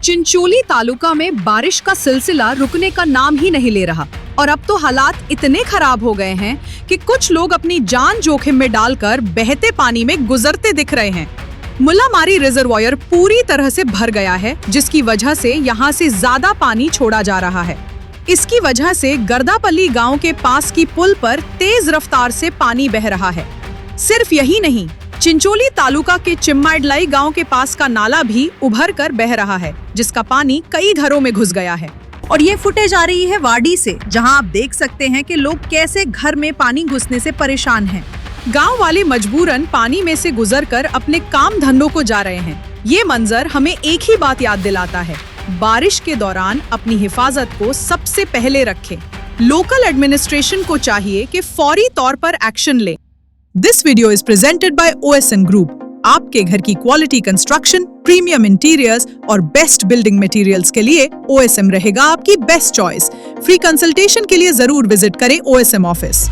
चिंचोली तालुका में बारिश का सिलसिला रुकने का नाम ही नहीं ले रहा और अब तो हालात इतने खराब हो गए हैं कि कुछ लोग अपनी जान जोखिम में डालकर बहते पानी में गुजरते दिख रहे हैं। मुल्लामारी रिजर्वायर पूरी तरह से भर गया है, जिसकी वजह से यहाँ से ज्यादा पानी छोड़ा जा रहा है। इसकी वजह से गर्दापल्ली गांव के पास की पुल पर तेज रफ्तार से पानी बह रहा है। सिर्फ यही नहीं, चिंचोली तालुका के चिम्माडलाई गांव के पास का नाला भी उभर कर बह रहा है, जिसका पानी कई घरों में घुस गया है। और ये फुटेज आ रही है वाडी से, जहां आप देख सकते हैं कि लोग कैसे घर में पानी घुसने से परेशान हैं। गांव वाले मजबूरन पानी में से गुजरकर अपने काम धंधों को जा रहे हैं। ये मंजर हमें एक ही बात याद दिलाता है, बारिश के दौरान अपनी हिफाजत को सबसे पहले रखें। लोकल एडमिनिस्ट्रेशन को चाहिए कि फौरी तौर पर एक्शन ले। This video is presented by OSM group. आपके घर की क्वालिटी कंस्ट्रक्शन, प्रीमियम इंटीरियर्स और बेस्ट बिल्डिंग मटेरियल्स के लिए OSM रहेगा आपकी बेस्ट चॉइस। फ्री कंसल्टेशन के लिए जरूर विजिट करें OSM ऑफिस।